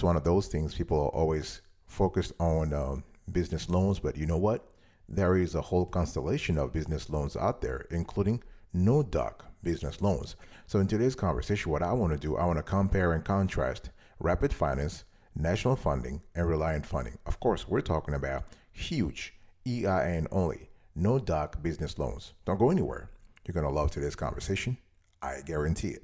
It's one of those things people are always focused on business loans, but you know what? There is a whole constellation of business loans out there, including no doc business loans. So in today's conversation, what I want to do, I want to compare and contrast Rapid Finance, National Funding, and Reliant Funding. Of course, we're talking about huge EIN only, no doc business loans. Don't go anywhere. You're going to love today's conversation. I guarantee it.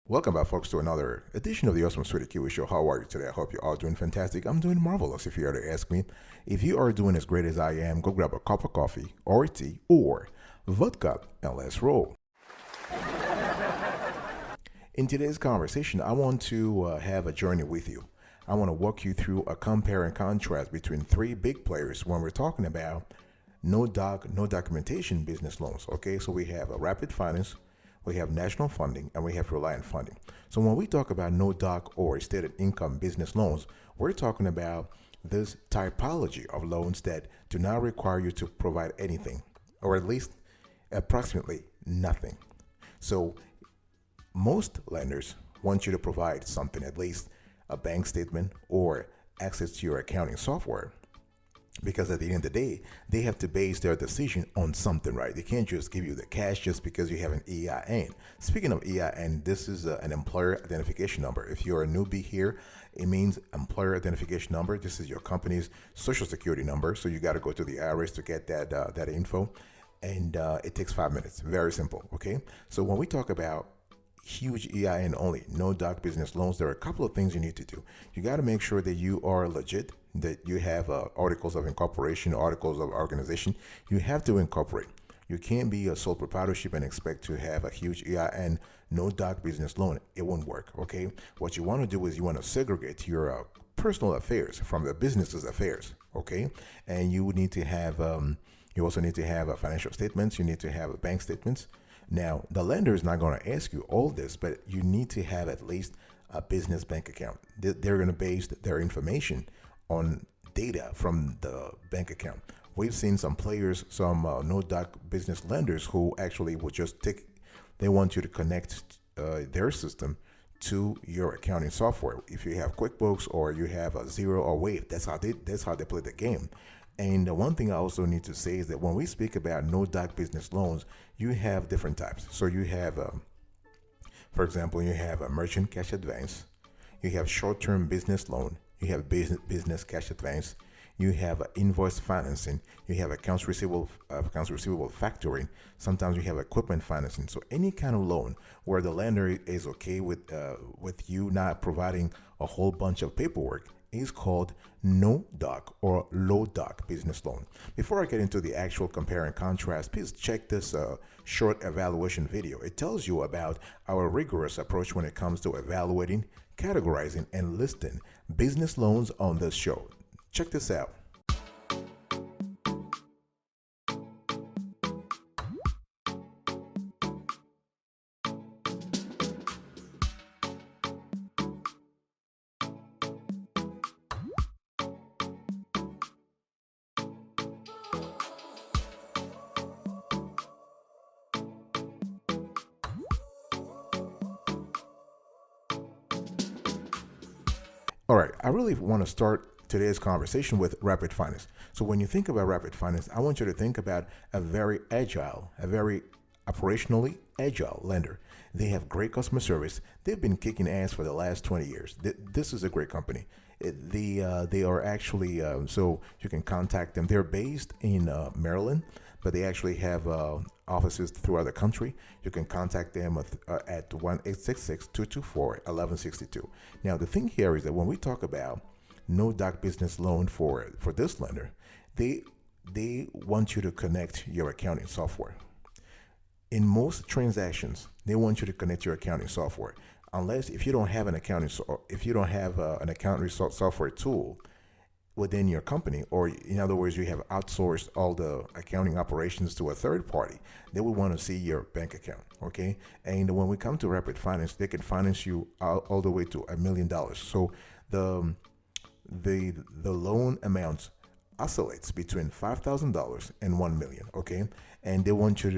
Welcome back, folks, to another edition of the Awesome Sweetie Kiwi Show. How are you today? I hope you're all doing fantastic. I'm doing marvelous. If you are to ask me, if you are doing as great as I am, go grab a cup of coffee or tea or vodka and let's roll. In today's conversation, I want to have a journey with you. I want to walk you through a compare and contrast between three big players when we're talking about no documentation business loans. Okay, so we have a Rapid Finance, we have National Funding, and we have Reliant Funding. So when we talk about no doc or stated income business loans, we're talking about this typology of loans that do not require you to provide anything, or at least approximately nothing. So most lenders want you to provide something, at least a bank statement or access to your accounting software. Because at the end of the day, they have to base their decision on something, right? They can't just give you the cash just because you have an EIN. Speaking of EIN, this is an employer identification number. If you're a newbie here, it means employer identification number. This is your company's social security number. So you got to go to the IRS to get that info. And it takes 5 minutes. Very simple, okay? So when we talk about huge EIN only, no doc business loans, there are a couple of things you need to do. You got to make sure that you are legit, that you have articles of incorporation, articles of organization. You have to incorporate. You can't be a sole proprietorship and expect to have a huge EIN, no doc business loan. It won't work, okay? What you want to do is you want to segregate your personal affairs from the business's affairs, okay? And you would need to have, you also need to have financial statements. You need to have bank statements. Now, the lender is not going to ask you all this, but you need to have at least a business bank account. They're going to base their information on data from the bank account. We've seen some players, some no-doc business lenders who actually will just they want you to connect their system to your accounting software. If you have QuickBooks or you have a Xero or Wave, that's how they play the game. And the one thing I also need to say is that when we speak about no doc business loans, you have different types. So you have, for example, you have a merchant cash advance, you have short-term business loan, you have business cash advance, you have invoice financing, you have accounts receivable factoring. Sometimes you have equipment financing. So any kind of loan where the lender is okay with you not providing a whole bunch of paperwork is called no doc or low doc business loan. Before I get into the actual compare and contrast, please check this short evaluation video. It tells you about our rigorous approach when it comes to evaluating, categorizing, and listing business loans on this show. Check this out. All right, I really want to start today's conversation with Rapid Finance. So when you think about Rapid Finance, I want you to think about a very agile, a very operationally agile lender. They have great customer service. They've been kicking ass for the last 20 years. This is a great company. They are actually, so you can contact them. They're based in Maryland, but they actually have offices throughout the country. You can contact them at 1-866-224-1162. Now, the thing here is that when we talk about no doc business loan for this lender, they want you to connect your accounting software. In most transactions, they want you to connect your accounting software. unless if you don't have an if you don't have an accounting software tool within your company, or in other words, you have outsourced all the accounting operations to a third party, they would want to see your bank account. Okay. And when we come to Rapid Finance, they can finance you all the way to $1 million. So the the loan amount oscillates between $5,000 and $1 million. Okay. And they want you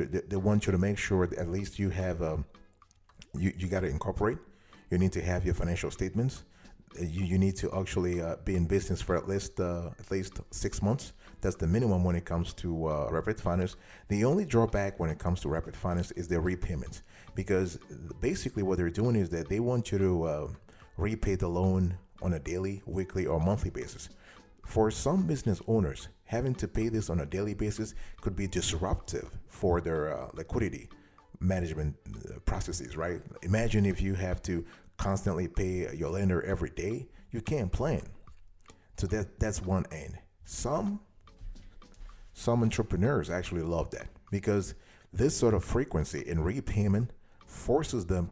to make sure that at least you have you got to incorporate. You need to have your financial statements. You need to actually be in business for at least 6 months. That's the minimum when it comes to Rapid Finance. The only drawback when it comes to Rapid Finance is their repayments, because basically what they're doing is that they want you to repay the loan on a daily, weekly, or monthly basis. For some business owners, having to pay this on a daily basis could be disruptive for their liquidity management processes, right? Imagine if you have to constantly pay your lender every day. You can't plan. So that's one end. Some entrepreneurs actually love that, because this sort of frequency in repayment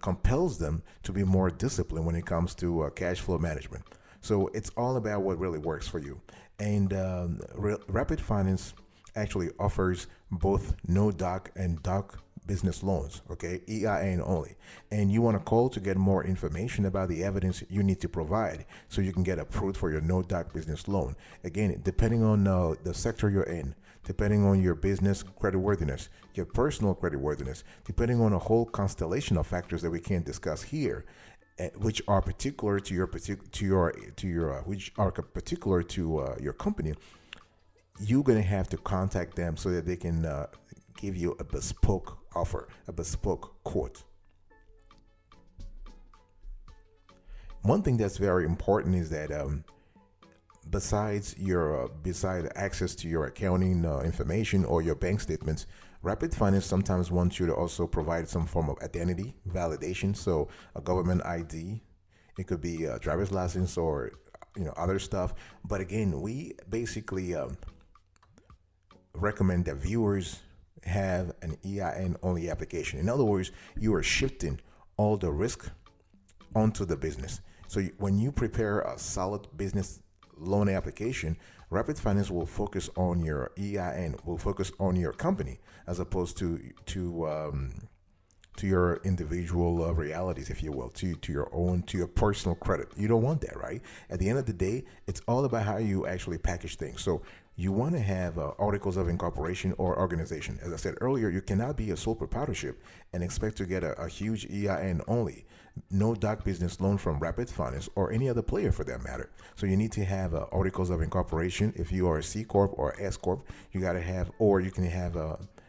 compels them to be more disciplined when it comes to cash flow management. So it's all about what really works for you. And Rapid Finance actually offers both no doc and doc business loans, okay, EIN only. And you want to call to get more information about the evidence you need to provide so you can get approved for your no doc business loan. Again, depending on the sector you're in, depending on your business creditworthiness, your personal creditworthiness, depending on a whole constellation of factors that we can't discuss here, which are particular to your your company, you're going to have to contact them so that they can give you a bespoke offer, a bespoke quote. One thing that's very important is that besides access to your accounting information or your bank statements, Rapid Finance sometimes wants you to also provide some form of identity validation. So a government ID, it could be a driver's license or other stuff. But again, we basically recommend that viewers have an EIN only application. In other words, you are shifting all the risk onto the business. So when you prepare a solid business loan application, Rapid Finance will focus on your EIN, will focus on your company, as opposed to your individual realities, if you will, to your personal credit. You don't want that, right? At the end of the day, it's all about how you actually package things. So you want to have articles of incorporation or organization. As I said earlier, you cannot be a sole proprietorship and expect to get a huge EIN only, no doc business loan from Rapid Finance or any other player for that matter. So you need to have articles of incorporation. If you are a C Corp or S Corp, you got to have, or you can have,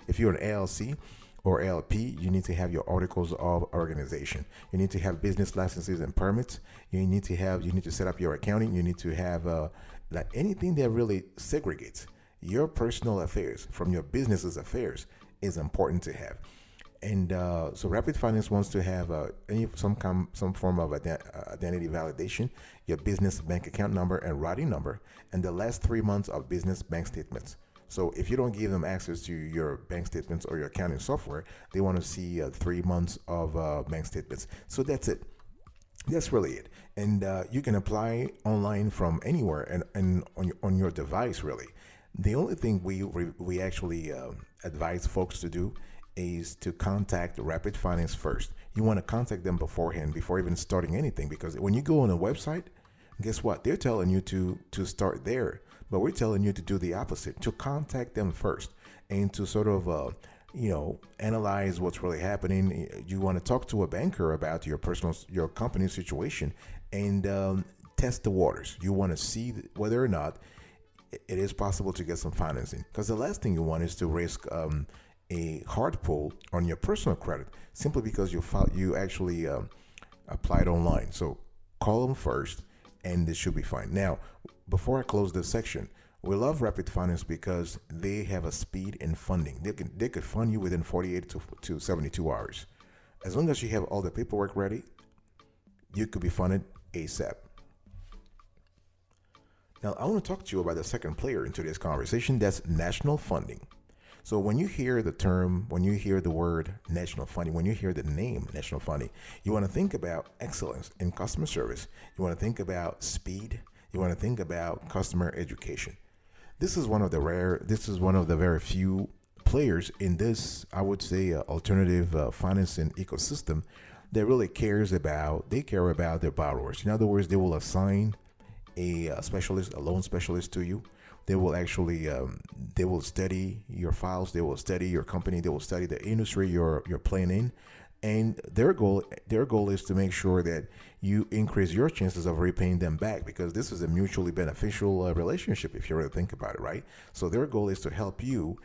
if you're an LLC or LP, you need to have your articles of organization. You need to have business licenses and permits. You need to set up your accounting. You need to have like anything that really segregates your personal affairs from your business's affairs is important to have. And so Rapid Finance wants to have some form of identity validation, your business bank account number and routing number, and the last 3 months of business bank statements. So if you don't give them access to your bank statements or your accounting software, they want to see 3 months of bank statements. So that's it. That's really it. And you can apply online from anywhere and on your device, really. The only thing we actually advise folks to do is to contact Rapid Finance first. You want to contact them beforehand, before even starting anything, because when you go on a website, guess what? They're telling you to start there, but we're telling you to do the opposite, to contact them first and to sort of analyze what's really happening. You want to talk to a banker about your company situation and test the waters. You want to see whether or not it is possible to get some financing, because the last thing you want is to risk a hard pull on your personal credit simply because you actually applied online. So call them first and this should be fine. Now, before I close this section, we love Rapid Finance because they have a speed in funding. They could fund you within 48 to 72 hours. As long as you have all the paperwork ready, you could be funded ASAP. Now, I want to talk to you about the second player in today's conversation. That's National Funding. So when you hear the term, when you hear the word national funding, when you hear the name national funding, you want to think about excellence in customer service. You want to think about speed. You want to think about customer education. This is one of the very few players in this, I would say, alternative financing ecosystem that really they care about their borrowers. In other words, they will assign a specialist, a loan specialist to you. They will actually, they will study your files. They will study your company. They will study the industry you're playing in. And their goal is to make sure that you increase your chances of repaying them back, because this is a mutually beneficial relationship if you really think about it, right? So their goal is to help you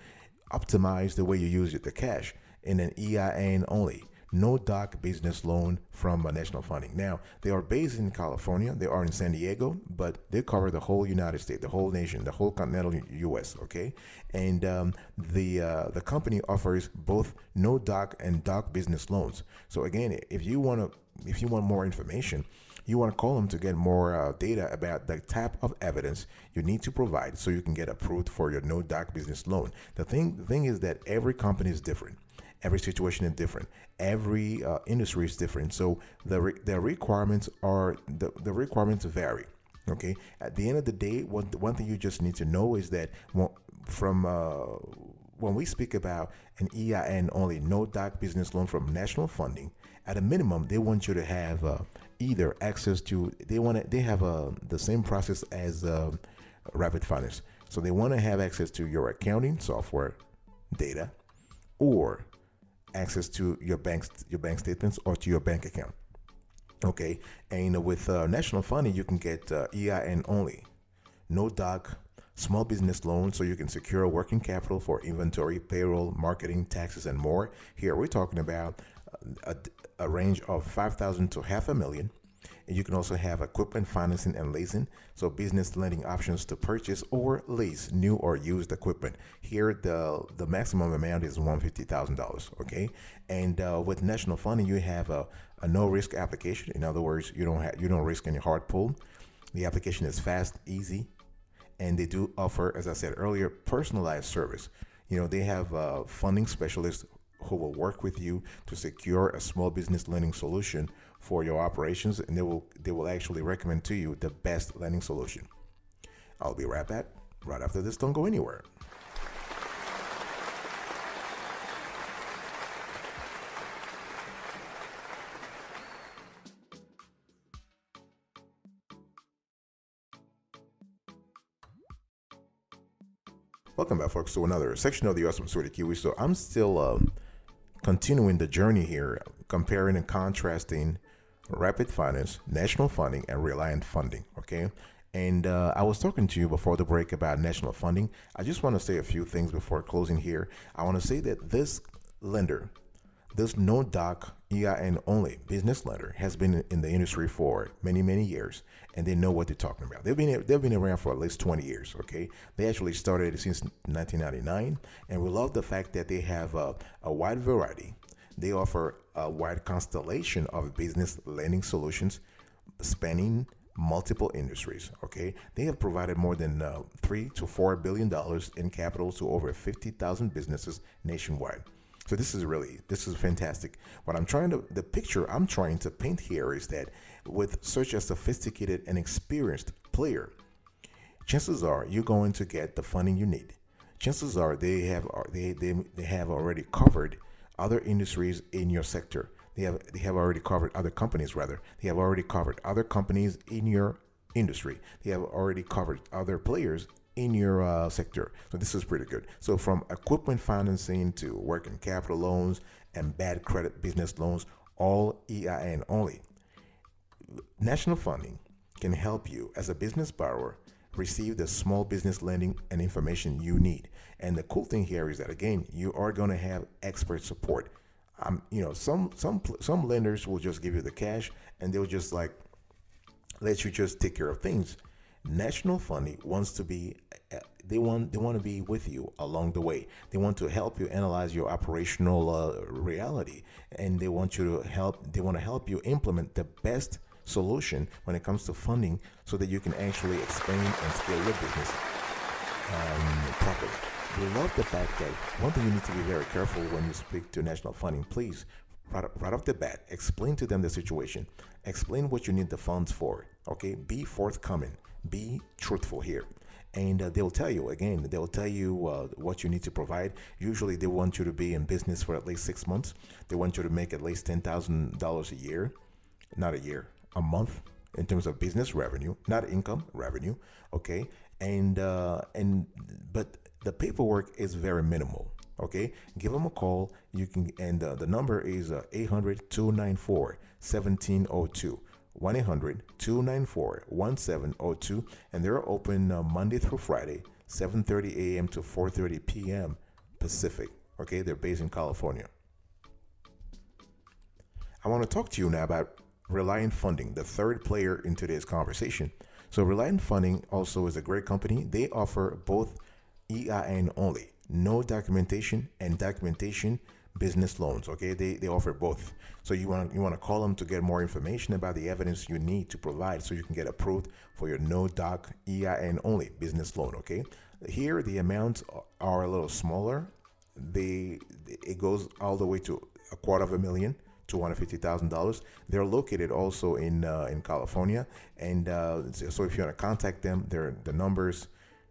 optimize the way you use the cash in an EIN only, no doc business loan from National Funding. Now, they are based in California, they are in San Diego, but they cover the whole United States, the whole nation, the whole continental US, okay? And the company offers both no doc and doc business loans. So again, if you want more information, you want to call them to get more data about the type of evidence you need to provide so you can get approved for your no doc business loan. The thing is that every company is different. Every situation is different. Every industry is different. So the requirements vary. Okay. At the end of the day, one thing you just need to know is that when we speak about an EIN only, no doc business loan from National Funding, at a minimum, they want you to have either access to. They have the same process as Rapid Finance. So they want to have access to your accounting software data, or access to your bank statements or to your bank account. Okay, and with National Funding, you can get EIN only, no doc, small business loan, so you can secure working capital for inventory, payroll, marketing, taxes, and more. Here we're talking about a range of $5,000 to $500,000. And you can also have equipment financing and leasing, so business lending options to purchase or lease new or used equipment. Here, the maximum amount is $150,000. Okay, and with National Funding, you have a no risk application. In other words, you don't risk any hard pull. The application is fast, easy, and they do offer, as I said earlier, personalized service. They have funding specialists who will work with you to secure a small business lending solution for your operations, and they will actually recommend to you the best lending solution. I'll be right back right after this. Don't go anywhere. Welcome back, folks, to another section of the Awesome Story Kiwi. So I'm still continuing the journey here, comparing and contrasting Rapid Finance, National Funding, and Reliant Funding. Okay, and I was talking to you before the break about National Funding. I just want to say a few things before closing here. I want to say that this lender, this no doc EIN only business lender, has been in the industry for many years, and they know what they're talking about. They've been around for at least 20 years. Okay, they actually started since 1999, and we love the fact that they have a wide variety. They offer a wide constellation of business lending solutions spanning multiple industries. Okay, they have provided more than $3 to $4 billion in capital to over 50,000 businesses nationwide. So this is fantastic. The picture I'm trying to paint here is that with such a sophisticated and experienced player, chances are you're going to get the funding you need. Chances are they have already covered other industries in your sector. They have already covered other companies, rather. They have already covered other companies in your industry. They have already covered other players in your sector. So this is pretty good. So from equipment financing to working capital loans and bad credit business loans, all EIN only. National Funding can help you as a business borrower receive the small business lending and information you need. And the cool thing here is that, again, you are going to have expert support. Some lenders will just give you the cash and they'll just let you just take care of things. National Funding wants to be they want to be with you along the way. They want to help you analyze your operational reality, and they want to help you implement the best solution when it comes to funding, so that you can actually expand and scale your business properly. We love the fact that one thing you need to be very careful when you speak to national funding. Please, right off the bat, explain to them the situation. Explain what you need the funds for. Okay, be forthcoming. Be truthful here. And they'll tell you again. They'll tell you what you need to provide. Usually, they want you to be in business for at least 6 months. They want you to make at least $10,000 a year, not a year, a month in terms of business revenue, not income revenue. Okay, and but the paperwork is very minimal. Okay, give them a call. You can, and the number is 800-294-1702. 1-800-294-1702, and they're open Monday through Friday, 7:30 a.m. to 4:30 p.m. Pacific. Okay, they're based in California. I want to talk to you now about Reliant Funding, the third player in today's conversation. So Reliant Funding also is a great company. They offer both EIN only, no documentation, and documentation business loans. Okay, they offer both. So you want to call them to get more information about the evidence you need to provide so you can get approved for your no doc EIN only business loan. Okay, here the amounts are a little smaller. It goes all the way to $250,000, $250,000. They're located also in California, and so if you want to contact them, the numbers,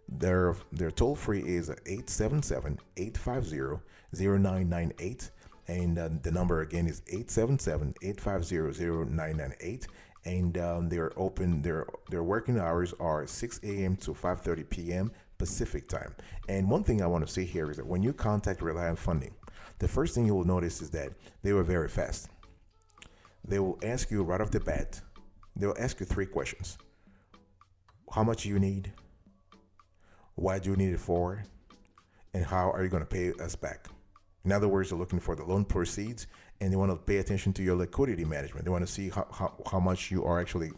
their toll free is 877-850-0998, and the number again is 877-850-0998. And they're open. Their working hours are 6 a.m. to 5:30 p.m. Pacific time. And one thing I want to say here is that when you contact Reliant Funding, the first thing you will notice is that they were very fast. They will ask you right off the bat. They'll ask you 3 questions: how much do you need? Why do you need it for? And how are you going to pay us back? In other words, they're looking for the loan proceeds, and they want to pay attention to your liquidity management. They want to see how much you are actually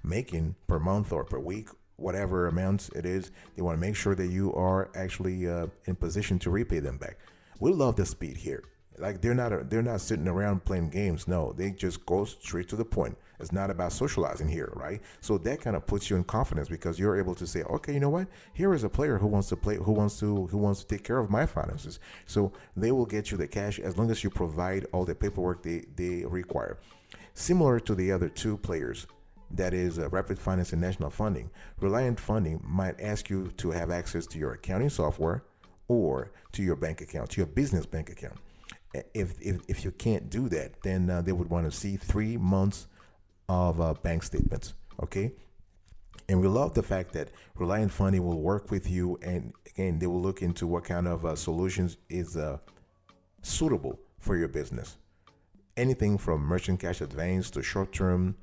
making per month or per week, whatever amounts it is. They want to make sure that you are actually in position to repay them back. We love the speed here. Like they're not sitting around playing games. No, they just go straight to the point. It's not about socializing here, right? So that kind of puts you in confidence because you're able to say, okay, you know what? Here is a player who wants to play, who wants to take care of my finances. So they will get you the cash as long as you provide all the paperwork they require. Similar to the other 2 players, that is Rapid Finance and National Funding. Reliant Funding might ask you to have access to your accounting software or to your bank account, to your business bank account. If you can't do that, then they would want to see 3 months of bank statements. Okay, and we love the fact that Reliant Funding will work with you, and again, they will look into what kind of solutions is suitable for your business. Anything from merchant cash advance to short-term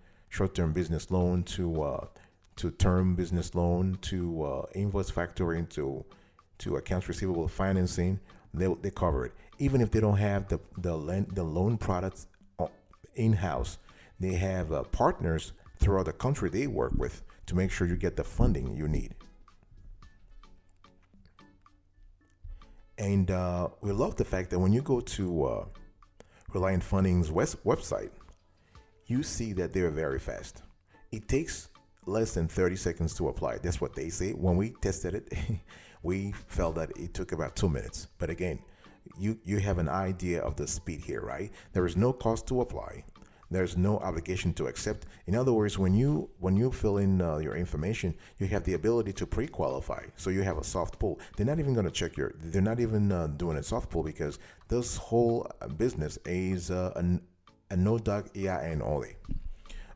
business loan to term business loan to invoice factoring to accounts receivable financing. They cover it. Even if they don't have the loan products in-house, they have partners throughout the country they work with to make sure you get the funding you need. And we love the fact that when you go to Reliant Funding's website, you see that they're very fast. It takes less than 30 seconds to apply. That's what they say. When we tested it, we felt that it took about 2 minutes. But again, you have an idea of the speed here, right? There is no cost to apply. There's no obligation to accept. In other words, when you fill in your information, you have the ability to pre-qualify. So you have a soft pull. They're not even going to check they're not even doing a soft pull because this whole business is a no-doc EIN only.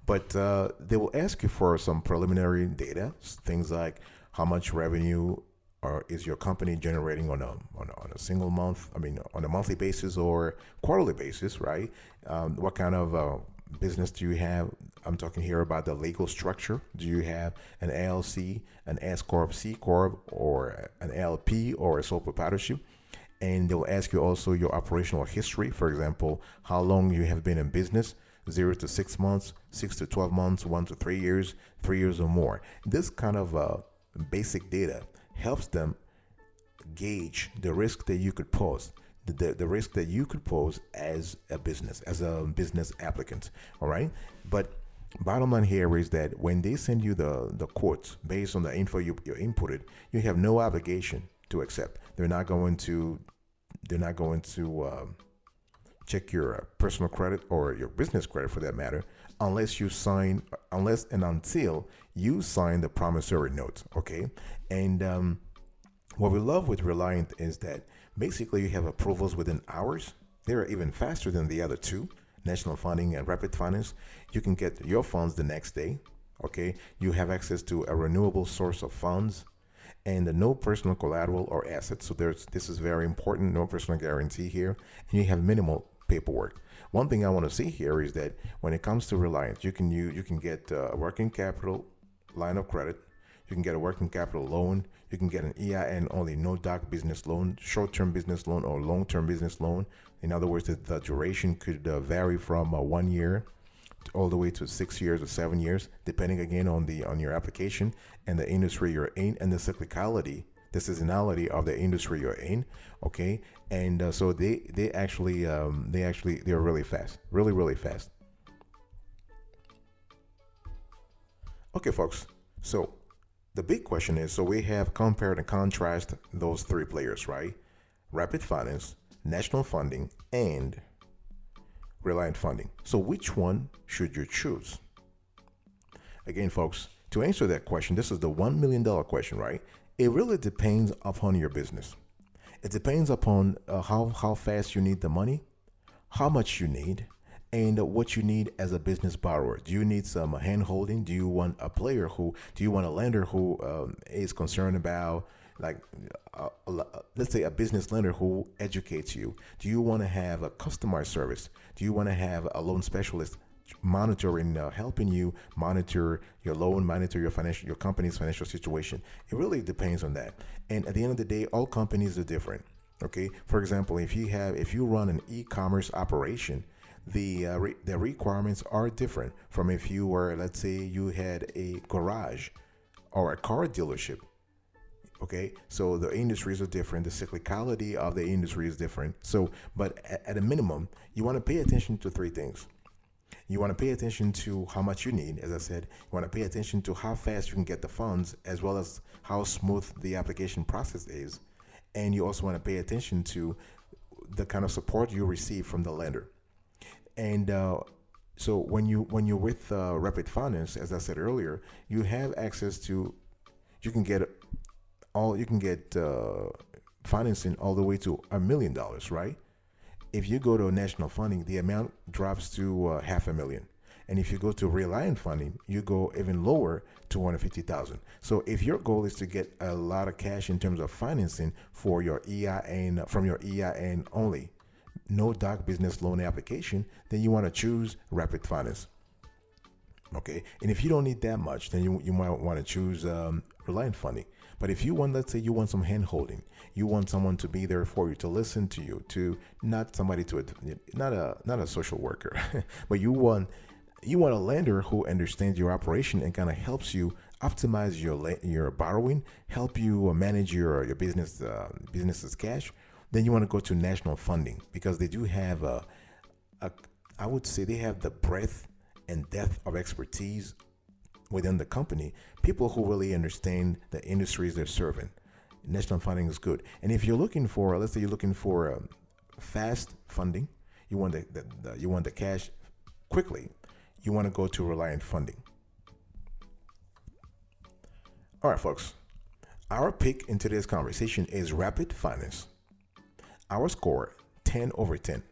But they will ask you for some preliminary data, things like how much revenue is your company generating on a single month? I mean, on a monthly basis or quarterly basis, right? What kind of business do you have? I'm talking here about the legal structure. Do you have an LLC, an S corp, C corp, or an LP, or a sole proprietorship? And they'll ask you also your operational history. For example, how long you have been in business. 0 to 6 months, 6 to 12 months, 1 to 3 years, 3 years or more. This kind of basic data helps them gauge the risk that you could pose, the risk that you could pose as a business applicant. All right. But bottom line here is that when they send you the quotes based on the info you inputted, you have no obligation to accept. They're not going to check your personal credit or your business credit for that matter, unless and until you sign the promissory note. Okay. And what we love with Reliant is that basically you have approvals within hours. They're even faster than the other two, National Funding and Rapid Finance. You can get your funds the next day. Okay. You have access to a renewable source of funds and no personal collateral or assets. So this is very important. No personal guarantee here, and you have minimal paperwork. One thing I want to see here is that when it comes to Reliance, you can get a working capital line of credit. You can get a working capital loan. You can get an EIN only, no doc business loan, short-term business loan, or long-term business loan. In other words, the duration could vary from 1 year all the way to 6 years or 7 years, depending again on your application and the industry you're in and the cyclicality, the seasonality of the industry you're in. Okay, and so they're really fast, really fast. Okay, folks. So the big question is, so we have compared and contrast those three players, right? Rapid Finance, National Funding, and Reliant Funding. So which one should you choose? Again, folks, to answer that question, this is the $1 million question, right? It really depends upon your business. It depends upon how fast you need the money, how much you need, and what you need as a business borrower. Do you need some hand holding? Do you want a lender who is concerned about, like, let's say a business lender who educates you? Do you want to have a customized service? Do you want to have a loan specialist monitoring, helping you monitor your loan, monitor your company's financial situation? It really depends on that. And at the end of the day, all companies are different. Okay. For example, if you run an e-commerce operation, the requirements are different from if you were, let's say, you had a garage or a car dealership. Okay, so the industries are different. The cyclicality of the industry is different. So, but at a minimum, you want to pay attention to three things. You want to pay attention to how much you need. As I said, you want to pay attention to how fast you can get the funds, as well as how smooth the application process is. And you also want to pay attention to the kind of support you receive from the lender. And so when you're with Rapid Finance, as I said earlier, you have access to, you can get financing all the way to $1 million, right? If you go to National Funding, the amount drops to $500,000, and if you go to Reliant Funding, you go even lower, $250,000. So if your goal is to get a lot of cash in terms of financing for your EIN, from your EIN only, no doc business loan application, then you want to choose Rapid Finance. Okay, and if you don't need that much, then you might want to choose Reliant Funding. But if you want, let's say you want some hand holding, you want someone to be there for you, to listen to you, not a social worker, but you want a lender who understands your operation and kind of helps you optimize your borrowing, help you manage your business's cash, then you want to go to National Funding, because they do have I would say they have the breadth and depth of expertise within the company, people who really understand the industries they're serving. National Funding is good. And if you're looking for, let's say you're looking for fast funding, you want the cash quickly, you want to go to Reliant Funding. All right, folks. Our pick in today's conversation is Rapid Finance. Our score, 10/10.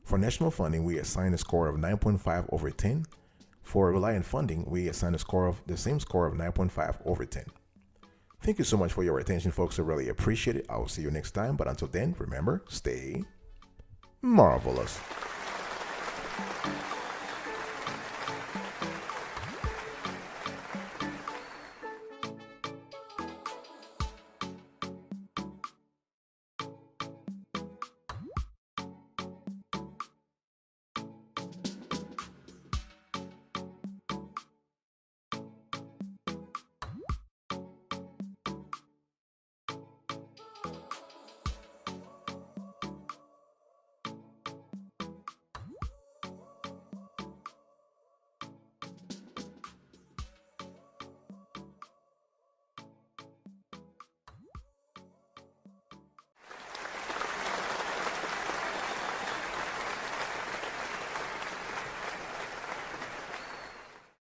For National Funding, we assign a score of 9.5/10. For Reliant Funding, we assign the same score of 9.5/10. Thank you so much for your attention, folks. I really appreciate it. I will see you next time. But until then, remember, stay marvelous.